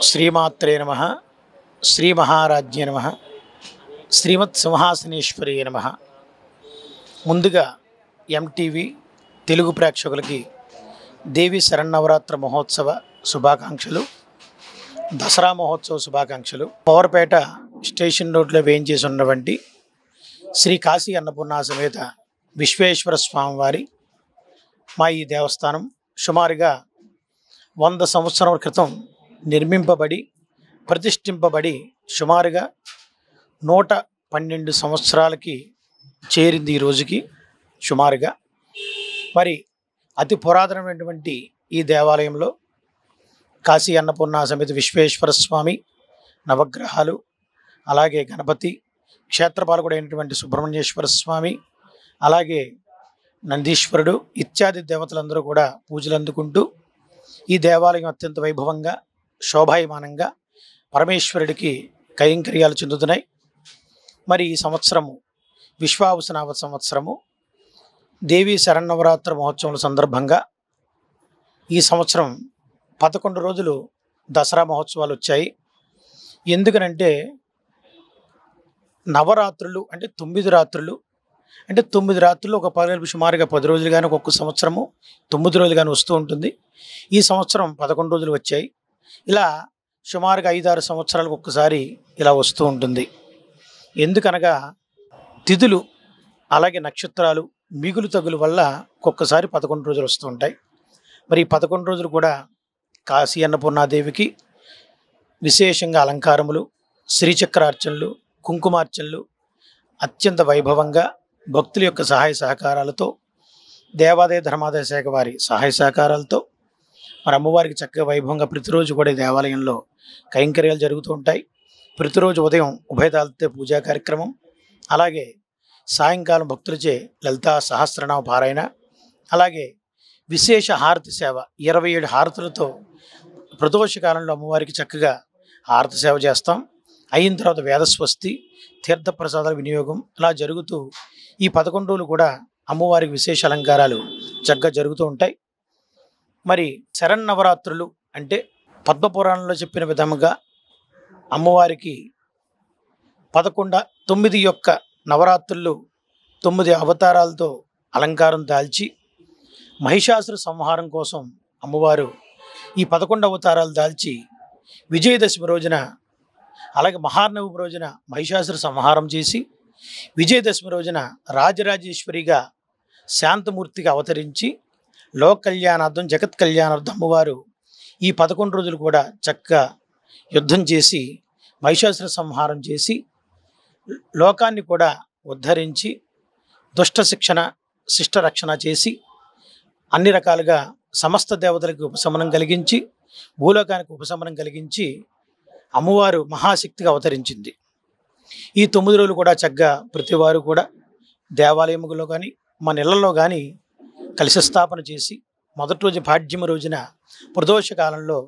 శ్రీమాత్రే నమః, శ్రీ మహారాజ్ఞే నమః, శ్రీమత్ సింహాసనేశ్వరీ నమః. ముందుగా ఎంటీవీ తెలుగు ప్రేక్షకులకి దేవి శరన్నవరాత్రి మహోత్సవ శుభాకాంక్షలు, దసరా మహోత్సవ శుభాకాంక్షలు. పవర్పేట స్టేషన్ రోడ్లో వేయించేసి ఉన్నటువంటి శ్రీ కాశీ అన్నపూర్ణ సమేత విశ్వేశ్వర స్వామివారి మా ఈ దేవస్థానం సుమారుగా 100 సంవత్సరాల క్రితం నిర్మింపబడి ప్రతిష్ఠింపబడి సుమారుగా 112 సంవత్సరాలకి చేరింది ఈ రోజుకి. సుమారుగా మరి అతి పురాతనమైనటువంటి ఈ దేవాలయంలో కాశీ అన్నపూర్ణ సమేత విశ్వేశ్వర స్వామి, నవగ్రహాలు, అలాగే గణపతి, క్షేత్రపాలకుడైనటువంటి సుబ్రహ్మణ్యేశ్వర స్వామి, అలాగే నందీశ్వరుడు ఇత్యాది దేవతలందరూ కూడా పూజలు అందుకుంటూ ఈ దేవాలయం అత్యంత వైభవంగా శోభాయమానంగా పరమేశ్వరుడికి కైంకర్యాలు చెందుతున్నాయి. మరి ఈ సంవత్సరము విశ్వావసునామ సంవత్సరము దేవీ శరన్నవరాత్రి మహోత్సవం సందర్భంగా ఈ సంవత్సరం 11 రోజులు దసరా మహోత్సవాలు వచ్చాయి. ఎందుకనంటే నవరాత్రులు అంటే 9 రాత్రులు, అంటే 9 రాత్రులు ఒక 10 సుమారుగా 10 రోజులు కానీ ఒక్కొక్క సంవత్సరము 9 రోజులు కానీ వస్తూ ఉంటుంది. ఈ సంవత్సరం 11 రోజులు వచ్చాయి. ఇలా సుమారుగా 5-6 సంవత్సరాలకు ఒక్కసారి ఇలా వస్తూ ఉంటుంది. ఎందుకనగా తిథులు అలాగే నక్షత్రాలు మిగులు తగులు వల్ల ఒక్కొక్కసారి 11 రోజులు వస్తూ ఉంటాయి. మరి ఈ 11 రోజులు కూడా కాశీ అన్నపూర్ణాదేవికి విశేషంగా అలంకారములు, శ్రీచక్రార్చనలు, కుంకుమార్చనలు అత్యంత వైభవంగా భక్తుల యొక్క సహాయ సహకారాలతో, దేవాదాయ ధర్మాదాయ శాఖ వారి సహాయ సహకారాలతో మరి అమ్మవారికి చక్కగా వైభవంగా ప్రతిరోజు కూడా ఈ దేవాలయంలో కైంకర్యాలు జరుగుతూ ఉంటాయి. ప్రతిరోజు ఉదయం ఉభయతాలతో పూజా కార్యక్రమం, అలాగే సాయంకాలం భక్తులచే లలితా సహస్రనామ పారాయణ, అలాగే విశేష హారతి సేవ 27 హారతులతో ప్రదోష కాలంలో అమ్మవారికి చక్కగా హారతి సేవ చేస్తాం. అయిన తర్వాత వేదస్వస్తి, తీర్థప్రసాదాల వినియోగం అలా జరుగుతూ ఈ 11 రోజులు కూడా అమ్మవారికి విశేష అలంకారాలు చక్కగా జరుగుతూ ఉంటాయి. మరి శరన్నవరాత్రులు అంటే పద్మపురాణంలో చెప్పిన విధముగా అమ్మవారికి 9 యొక్క నవరాత్రులు 9 అవతారాలతో అలంకారం దాల్చి మహిషాసుర సంహారం కోసం అమ్మవారు ఈ 11 అవతారాలు దాల్చి విజయదశమి రోజున, అలాగే మహానవమి రోజున మహిషాసుర సంహారం చేసి విజయదశమి రోజున రాజరాజేశ్వరిగా శాంతమూర్తిగా అవతరించి లోక కళ్యాణార్థం జగత్ కళ్యాణార్థం అమ్మవారు ఈ 11 రోజులు కూడా చక్కగా యుద్ధం చేసి మహిషాసుర సంహారం చేసి లోకాన్ని కూడా ఉద్ధరించి దుష్ట శిక్షణ శిష్ట రక్షణ చేసి అన్ని రకాలుగా సమస్త దేవతలకు ఉపశమనం కలిగించి భూలోకానికి ఉపశమనం కలిగించి అమ్మవారు మహాశక్తిగా అవతరించింది. ఈ 9 రోజులు కూడా చక్కగా ప్రతివారు కూడా దేవాలయములో కానీ మన ఇళ్లలో కానీ కలశస్థాపన చేసి మొదటి రోజు పాడ్యమ రోజున ప్రదోష కాలంలో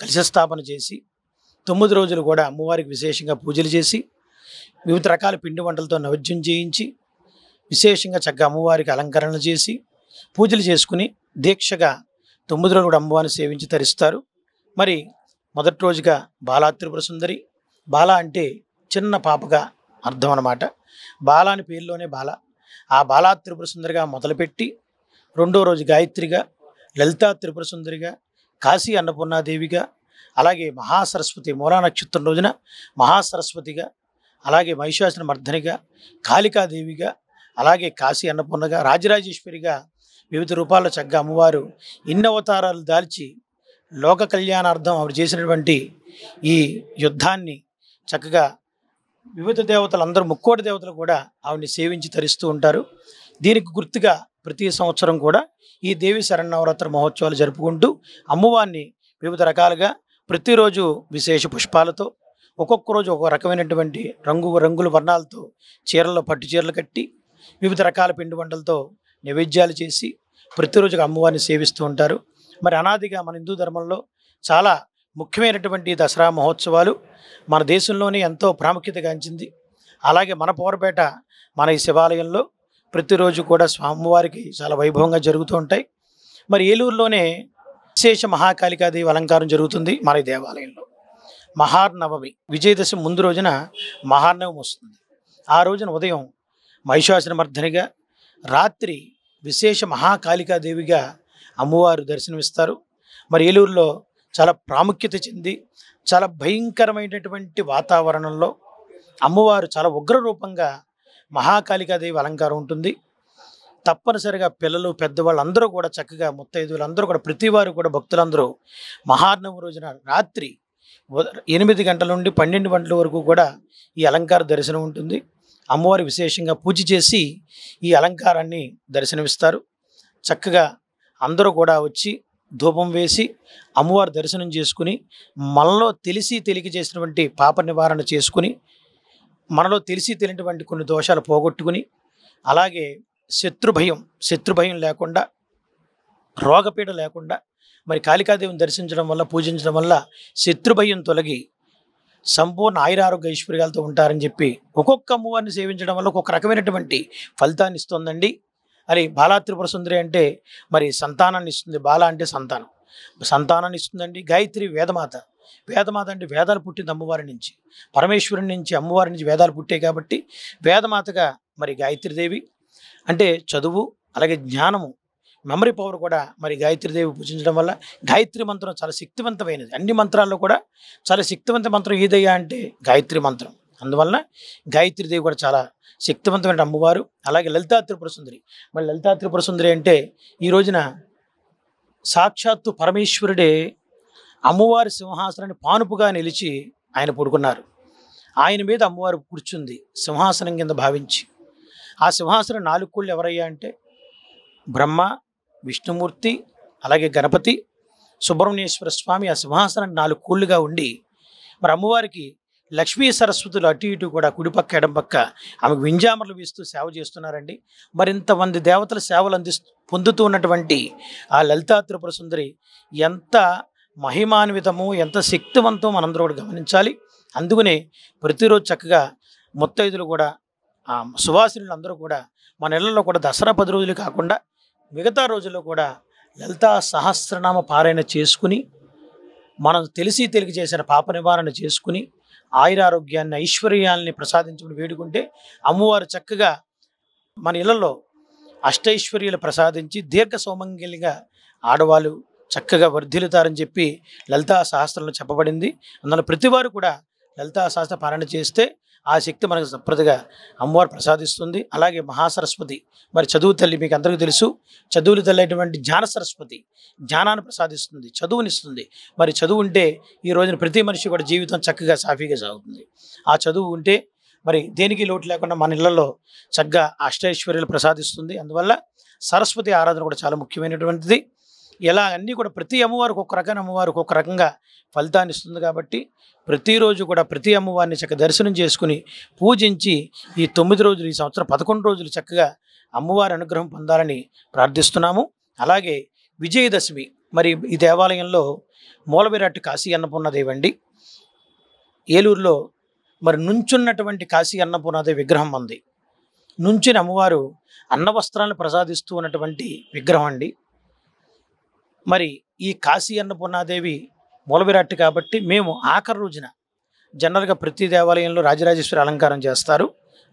కలశస్థాపన చేసి 9 రోజులు కూడా అమ్మవారికి విశేషంగా పూజలు చేసి వివిధ రకాల పిండి వంటలతో నైవేద్యం చేయించి విశేషంగా చక్కగా అమ్మవారికి అలంకరణ చేసి పూజలు చేసుకుని దీక్షగా 9 రోజులు కూడా అమ్మవారిని సేవించి తరిస్తారు. మరి మొదటి రోజుగా బాలా త్రిపుర సుందరి, బాల అంటే చిన్న పాపగా అర్థం అన్నమాట. బాల అని పేరులోనే బాల. ఆ బాలా త్రిపుర సుందరిగా మొదలుపెట్టి రెండో రోజు గాయత్రిగా, లలితా త్రిపుర సుందరిగా, కాశీ అన్నపూర్ణాదేవిగా, అలాగే మహాసరస్వతి మూలా నక్షత్రం రోజున మహాసరస్వతిగా, అలాగే మహిషాసుర మర్దనిగా, కాళికాదేవిగా, అలాగే కాశీ అన్నపూర్ణగా, రాజరాజేశ్వరిగా వివిధ రూపాల్లో చక్కగా అమ్మవారు ఇన్ని అవతారాలు దాల్చి లోక కళ్యాణార్థం ఆవిడ చేసినటువంటి ఈ యుద్ధాన్ని చక్కగా వివిధ దేవతలు అందరూ ముక్కోటి దేవతలు కూడా ఆవిడని సేవించి తరిస్తూ ఉంటారు. దీనికి గుర్తుగా ప్రతి సంవత్సరం కూడా ఈ దేవి శరన్నవరాత్రి మహోత్సవాలు జరుపుకుంటూ అమ్మవారిని వివిధ రకాలుగా ప్రతిరోజు విశేష పుష్పాలతో ఒక్కొక్క రోజు ఒక్కొక్క రకమైనటువంటి రంగుల వర్ణాలతో చీరల్లో పట్టు చీరలు కట్టి వివిధ రకాల పిండి వంటలతో నైవేద్యాలు చేసి ప్రతిరోజు అమ్మవారిని సేవిస్తూ ఉంటారు. మరి అనాదిగా మన హిందూ ధర్మంలో చాలా ముఖ్యమైనటువంటి దసరా మహోత్సవాలు మన దేశంలోనే ఎంతో ప్రాముఖ్యత గాంచింది. అలాగే మన పవర్పేట మన ఈ శివాలయంలో ప్రతిరోజు కూడా స్వామివారికి చాలా వైభవంగా జరుగుతూ ఉంటాయి. మరి ఏలూరులోనే విశేష మహాకాళికాదేవి అలంకారం జరుగుతుంది మన ఈ దేవాలయంలో. మహానవమి విజయదశమి ముందు రోజున మహానవమి వస్తుంది. ఆ రోజున ఉదయం మహిషాసురమర్ధనిగా, రాత్రి విశేష మహాకాళికాదేవిగా అమ్మవారు దర్శనమిస్తారు. మరి ఏలూరులో చాలా ప్రాముఖ్యత చెంది చాలా భయంకరమైనటువంటి వాతావరణంలో అమ్మవారు చాలా ఉగ్ర రూపంగా మహాకాళికాదేవి అలంకారం ఉంటుంది. తప్పనిసరిగా పిల్లలు పెద్దవాళ్ళు అందరూ కూడా చక్కగా ముత్తైదువులు అందరూ కూడా ప్రతి వారు కూడా భక్తులందరూ మహానవమి రోజున రాత్రి 8 గంటల నుండి 12 గంటల వరకు కూడా ఈ అలంకార దర్శనం ఉంటుంది. అమ్మవారి విశేషంగా పూజ చేసి ఈ అలంకారాన్ని దర్శనమిస్తారు. చక్కగా అందరూ కూడా వచ్చి ధూపం వేసి అమ్మవారి దర్శనం చేసుకుని మనలో తెలిసి తెలియక చేసినటువంటి పాప నివారణ చేసుకుని మనలో తెలిసి తెలియనటువంటి కొన్ని దోషాలు పోగొట్టుకుని అలాగే శత్రుభయం లేకుండా రోగపీడ లేకుండా మరి కాళికాదేవిని దర్శించడం వల్ల పూజించడం వల్ల శత్రుభయం తొలగి సంపూర్ణ ఆయురారోగ్య ఐశ్వర్యాలతో ఉంటారని చెప్పి ఒక్కొక్క అమ్మవారిని సేవించడం వల్ల ఒక్కొక్క రకమైనటువంటి ఫలితాన్ని ఇస్తుందండి. అది బాలా త్రిపుర సుందరి అంటే మరి సంతానాన్ని ఇస్తుంది. బాల అంటే సంతానాన్ని ఇస్తుందండి. గాయత్రి వేదమాత అంటే వేదాలు పుట్టింది అమ్మవారి నుంచి, పరమేశ్వరుని నుంచి అమ్మవారి నుంచి వేదాలు పుట్టాయి కాబట్టి వేదమాతగా మరి గాయత్రీదేవి అంటే చదువు అలాగే జ్ఞానము మెమరీ పవర్ కూడా మరి గాయత్రీదేవి పూజించడం వల్ల గాయత్రి మంత్రం చాలా శక్తివంతమైనది. అన్ని మంత్రాల్లో కూడా చాలా శక్తివంత మంత్రం ఏదయ్యా అంటే గాయత్రి మంత్రం. అందువలన గాయత్రీదేవి కూడా చాలా శక్తివంతమైన అమ్మవారు. అలాగే లలితా త్రిపుర సుందరి. మరి లలితా త్రిపుర సుందరి అంటే ఈ రోజున సాక్షాత్తు పరమేశ్వరుడే అమ్మవారి సింహాసనాన్ని పానుపుగా నిలిచి ఆయన పడుకున్నారు. ఆయన మీద అమ్మవారు కూర్చుంది సింహాసనం కింద భావించి. ఆ సింహాసనం 4 కోళ్ళు ఎవరయ్యా అంటే బ్రహ్మ, విష్ణుమూర్తి అలాగే గణపతి, సుబ్రహ్మణ్యేశ్వర స్వామి ఆ సింహాసనానికి 4 కోళ్ళుగా ఉండి మరి అమ్మవారికి లక్ష్మీ సరస్వతులు అటు ఇటు కూడా కుడిపక్క ఎడంపక్క ఆమెకు వింజామరలు వీస్తూ సేవ చేస్తున్నారండి. మరి ఇంతమంది దేవతల సేవలు పొందుతూ ఉన్నటువంటి ఆ లలితా త్రిపుర సుందరి ఎంత మహిమాన్వితము ఎంత శక్తివంతం మనందరూ కూడా గమనించాలి. అందుకనే ప్రతిరోజు చక్కగా ముత్తైదులు కూడా సువాసినులు అందరూ కూడా మన ఇళ్లలో కూడా దసరా 10 రోజులు కాకుండా మిగతా రోజుల్లో కూడా లలితా సహస్రనామ పారాయణ చేసుకుని మనం తెలిసి తెలియక చేసిన పాప నివారణ చేసుకుని ఆయురారోగ్యాన్ని ఐశ్వర్యాల్ని ప్రసాదించుకుని వేడుకుంటే అమ్మవారు చక్కగా మన ఇళ్లలో అష్టైశ్వర్యాలు ప్రసాదించి దీర్ఘ సౌమంగల్యంగా ఆడవాళ్ళు చక్కగా వర్ధిల్లుతారని చెప్పి లలితా సహస్రంలో చెప్పబడింది. అందువల్ల ప్రతివారు కూడా లలితా సహస్ర పారాయణ చేస్తే ఆ శక్తి మనకు సంప్రదిగా అమ్మవారు ప్రసాదిస్తుంది. అలాగే మహాసరస్వతి మరి చదువు తల్లి, మీకు అందరికీ తెలుసు, చదువులు తల్లి అయినటువంటి జ్ఞాన సరస్వతి జ్ఞానాన్ని ప్రసాదిస్తుంది, చదువునిస్తుంది. మరి చదువు ఉంటే ఈ రోజున ప్రతి మనిషి కూడా జీవితం చక్కగా సాఫీగా సాగుతుంది. ఆ చదువు ఉంటే మరి దేనికి లోటు లేకుండా మన ఇళ్లలో చక్కగా అష్టైశ్వర్యాలు ప్రసాదిస్తుంది. అందువల్ల సరస్వతి ఆరాధన కూడా చాలా ముఖ్యమైనటువంటిది. ఇలా అన్నీ కూడా ప్రతి అమ్మవారికి ఒక్కొక్క రకమైన అమ్మవారికి ఒక్కొక్క రకంగా ఫలితాన్ని ఇస్తుంది. కాబట్టి ప్రతిరోజు కూడా ప్రతి అమ్మవారిని చక్కగా దర్శనం చేసుకుని పూజించి ఈ 9 రోజులు ఈ సంవత్సరం 11 రోజులు చక్కగా అమ్మవారి అనుగ్రహం పొందాలని ప్రార్థిస్తున్నాము. అలాగే విజయదశమి మరి ఈ దేవాలయంలో మూలవిరాట్ కాశీ అన్నపూర్ణాదేవి అండి. ఏలూరులో మరి నుంచున్నటువంటి కాశీ అన్నపూర్ణాదేవి విగ్రహం ఉంది. నుంచుని అమ్మవారు అన్న వస్త్రాలను ప్రసాదిస్తూ ఉన్నటువంటి విగ్రహం అండి. మరి ఈ కాశీ అన్నపూర్ణాదేవి మూలవిరాట్ కాబట్టి మేము ఆఖరి రోజున జనరల్గా ప్రతి దేవాలయంలో రాజరాజేశ్వరి అలంకారం చేస్తారు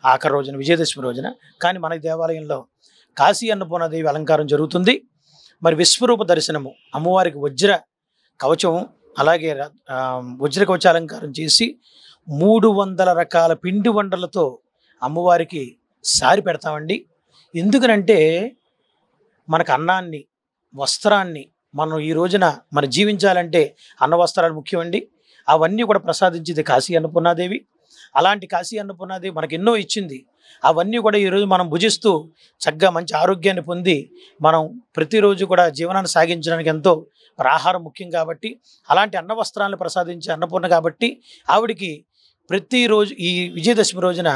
ఆఖరి రోజున విజయదశమి రోజున. కానీ మన దేవాలయంలో కాశీ అన్నపూర్ణాదేవి అలంకారం జరుగుతుంది. మరి విశ్వరూప దర్శనము అమ్మవారికి వజ్ర కవచం అలాగే వజ్ర కవచ అలంకారం చేసి 300 రకాల పిండి వంటలతో అమ్మవారికి సారి పెడతామండి. ఎందుకనంటే మనకు అన్నాన్ని వస్త్రాన్ని మనం ఈ రోజున మన జీవించాలంటే అన్న వస్త్రాలు ముఖ్యమండి. అవన్నీ కూడా ప్రసాదించింది కాశీ అన్నపూర్ణాదేవి. అలాంటి కాశీ అన్నపూర్ణాదేవి మనకు ఎన్నో ఇచ్చింది. అవన్నీ కూడా ఈరోజు మనం భుజిస్తూ చక్కగా మంచి ఆరోగ్యాన్ని పొంది మనం ప్రతిరోజు కూడా జీవనాన్ని సాగించడానికి ఎంతో ఆహారం ముఖ్యం కాబట్టి అలాంటి అన్న వస్త్రాలను ప్రసాదించే అన్నపూర్ణ కాబట్టి ఆవిడికి ప్రతిరోజు ఈ విజయదశమి రోజున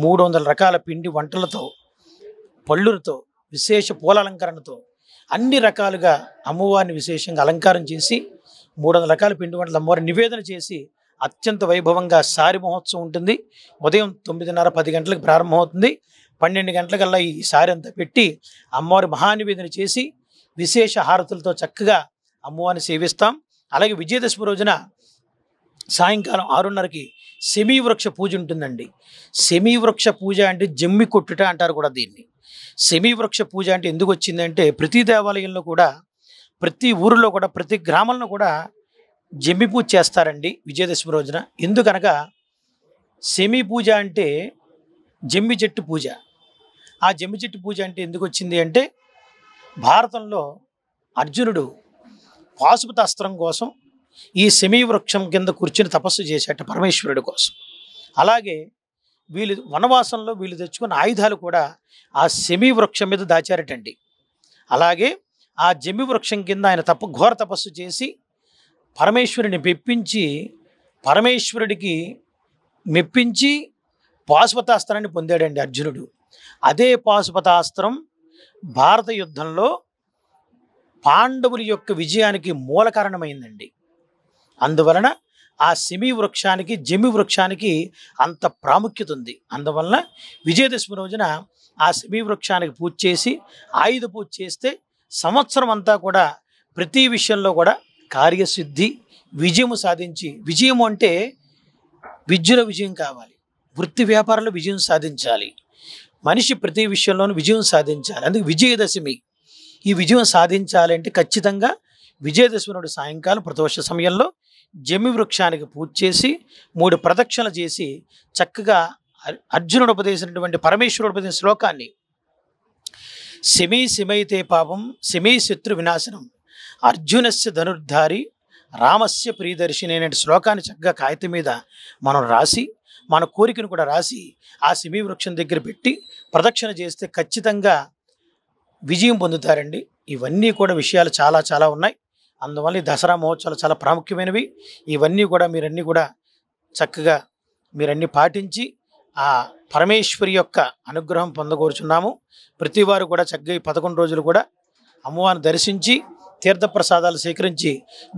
300 రకాల పిండి వంటలతో పళ్ళులతో విశేష పూల అలంకరణతో అన్ని రకాలుగా అమ్మవారిని విశేషంగా అలంకారం చేసి 300 రకాల పిండి వంటలు అమ్మవారిని నివేదన చేసి అత్యంత వైభవంగా సారి మహోత్సవం ఉంటుంది. ఉదయం 9:30-10 గంటలకు ప్రారంభమవుతుంది. 12 గంటలకల్లా ఈ సారి అంతా పెట్టి అమ్మవారి మహానివేదన చేసి విశేష హారతులతో చక్కగా అమ్మవారిని సేవిస్తాం. అలాగే విజయదశమి రోజున సాయంకాలం 6:30కి శమీవృక్ష పూజ ఉంటుందండి. శమీవృక్ష పూజ అంటే జమ్మి కొట్టుట అంటారు కూడా దీన్ని. శమీవృక్ష పూజ అంటే ఎందుకు వచ్చిందంటే ప్రతి దేవాలయంలో కూడా, ప్రతి ఊరిలో కూడా, ప్రతి గ్రామంలో కూడా జమ్మి పూజ చేస్తారండి విజయదశమి రోజున. ఎందుకనగా శమీ పూజ అంటే జమ్మి చెట్టు పూజ. ఆ జమ్మి చెట్టు పూజ అంటే ఎందుకు వచ్చింది అంటే భారతంలో అర్జునుడు పాశుపతాస్త్రం కోసం ఈ శమీ వృక్షం కింద కూర్చుని తపస్సు చేసేట పరమేశ్వరుడి కోసం. అలాగే వీళ్ళు వనవాసంలో వీళ్ళు తెచ్చుకున్న ఆయుధాలు కూడా ఆ శమీ వృక్షం మీద దాచారటండి. అలాగే ఆ జమ్మి వృక్షం కింద ఆయన ఘోర తపస్సు చేసి పరమేశ్వరుని పరమేశ్వరుడికి మెప్పించి పాశుపతాస్త్రాన్ని పొందాడండి అర్జునుడు. అదే పాశుపతాస్త్రం భారత యుద్ధంలో పాండవుల యొక్క విజయానికి మూల కారణమైందండి. అందువలన ఆ శమీ వృక్షానికి, జమ్మి వృక్షానికి అంత ప్రాముఖ్యత ఉంది. అందువలన విజయదశమి రోజున ఆ శమీ వృక్షానికి పూజ చేసి, ఆయుధ పూజ చేస్తే సంవత్సరం అంతా కూడా ప్రతి విషయంలో కూడా కార్యసిద్ధి, విజయము సాధించి, విజయము అంటే విద్యలో విజయం కావాలి, వృత్తి వ్యాపారంలో విజయం సాధించాలి, మనిషి ప్రతి విషయంలోనూ విజయం సాధించాలి. అందుకే విజయదశమి. ఈ విజయం సాధించాలంటే ఖచ్చితంగా విజయదశమి నాడు సాయంకాలం ప్రదోష సమయంలో జమ్మి వృక్షానికి పూజ చేసి 3 ప్రదక్షిణలు చేసి చక్కగా అర్జునుడు ఉపదేశించినటువంటి పరమేశ్వరుడు ఉపదేశించిన శ్లోకాన్ని శమీ శమైతే పాపం శమీ శత్రు వినాశనం అర్జునస్య ధనుర్ధారి రామస్య ప్రియదర్శిని అనే శ్లోకాన్ని చక్కగా కాగితం మీద మనం రాసి, మన కోరికను కూడా రాసి ఆ శమీ వృక్షం దగ్గర పెట్టి ప్రదక్షిణ చేస్తే ఖచ్చితంగా విజయం పొందుతారండి. ఇవన్నీ కూడా విషయాలు చాలా చాలా ఉన్నాయి. అందువల్ల ఈ దసరా మహోత్సవాలు చాలా ప్రాముఖ్యమైనవి. ఇవన్నీ కూడా మీరన్నీ కూడా చక్కగా మీరన్నీ పాటించి ఆ పరమేశ్వరి యొక్క అనుగ్రహం పొందగోరుచున్నాము. ప్రతి వారు కూడా చక్కగా ఈ 11 రోజులు కూడా అమ్మవారిని దర్శించి తీర్థప్రసాదాలు స్వీకరించి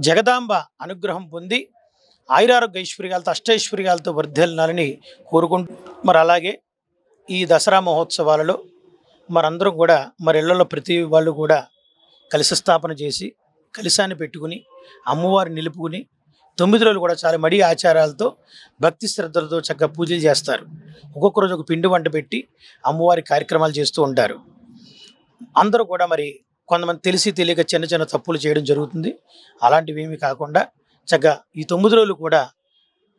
జగదాంబ అనుగ్రహం పొంది ఆయురారోగ్య ఐశ్వర్యాలతో అష్టైశ్వర్యాలతో వర్ధిల్లాలని కోరుకుంటూ, మరి అలాగే ఈ దసరా మహోత్సవాలలో మరందరం కూడా ఇళ్లలో ప్రతి వాళ్ళు కూడా కలశ స్థాపన చేసి కలశాన్ని పెట్టుకుని అమ్మవారిని నిలుపుకుని 9 రోజులు కూడా చాలా మడి ఆచారాలతో భక్తి శ్రద్ధలతో చక్కగా పూజలు చేస్తారు. ఒక్కొక్క రోజు ఒక పిండి వంట పెట్టి అమ్మవారి కార్యక్రమాలు చేస్తూ ఉంటారు. అందరూ కూడా మరి కొంతమంది తెలిసి తెలియక చిన్న చిన్న తప్పులు చేయడం జరుగుతుంది. అలాంటివి ఏమీ కాకుండా చక్కగా ఈ 9 రోజులు కూడా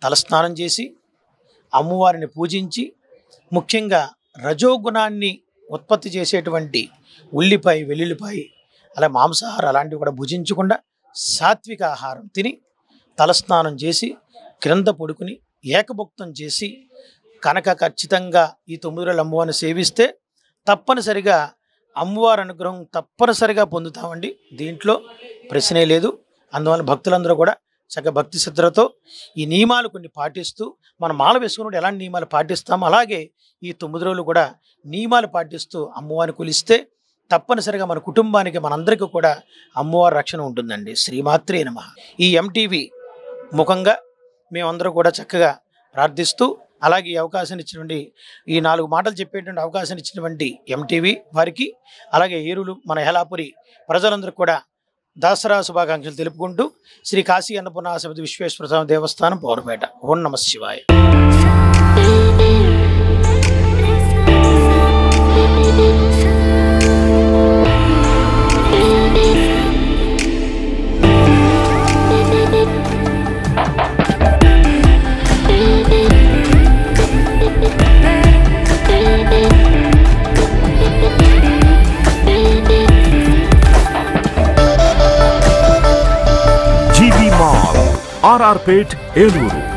తలస్నానం చేసి అమ్మవారిని పూజించి, ముఖ్యంగా రజోగుణాన్ని ఉత్పత్తి చేసేటువంటి ఉల్లిపాయ, వెల్లుల్లిపాయ, అలా మాంసాహారం అలాంటివి కూడా భుజించకుండా సాత్విక ఆహారం తిని తలస్నానం చేసి క్రింద పడుకుని ఏకభుక్తం చేసి కనుక ఖచ్చితంగా ఈ 9 రోజులు అమ్మవారిని సేవిస్తే తప్పనిసరిగా అమ్మవారి అనుగ్రహం తప్పనిసరిగా పొందుతామండి. దీంట్లో ప్రశ్నే లేదు. అందువల్ల భక్తులందరూ కూడా చక్కగా భక్తి శ్రద్ధలతో ఈ నియమాలు కొన్ని పాటిస్తూ, మనం మాల వేసుకున్నప్పుడు ఎలాంటి నియమాలు పాటిస్తామో అలాగే ఈ 9 రోజులు కూడా నియమాలు పాటిస్తూ అమ్మవారిని కొలిస్తే తప్పనిసరిగా మన కుటుంబానికి, మనందరికీ కూడా అమ్మవారి రక్షణ ఉంటుందండి. శ్రీమాత్రే నమః. ఈ ఎంటీవీ ముఖంగా మేమందరూ కూడా చక్కగా ప్రార్థిస్తూ, అలాగే ఈ అవకాశం ఇచ్చినటువంటి, ఈ 4 మాటలు చెప్పేటువంటి అవకాశం ఇచ్చినటువంటి ఎంటీవీ వారికి, అలాగే ఏరులు మన హేలాపురి ప్రజలందరూ కూడా దసరా శుభాకాంక్షలు తెలుపుకుంటూ, శ్రీ కాశీ అన్నపూర్ణ సమేత విశ్వేశ్వర స్వామి దేవస్థానం పౌరపేట. ఓం నమః శివాయ. RR Pet, Eluru.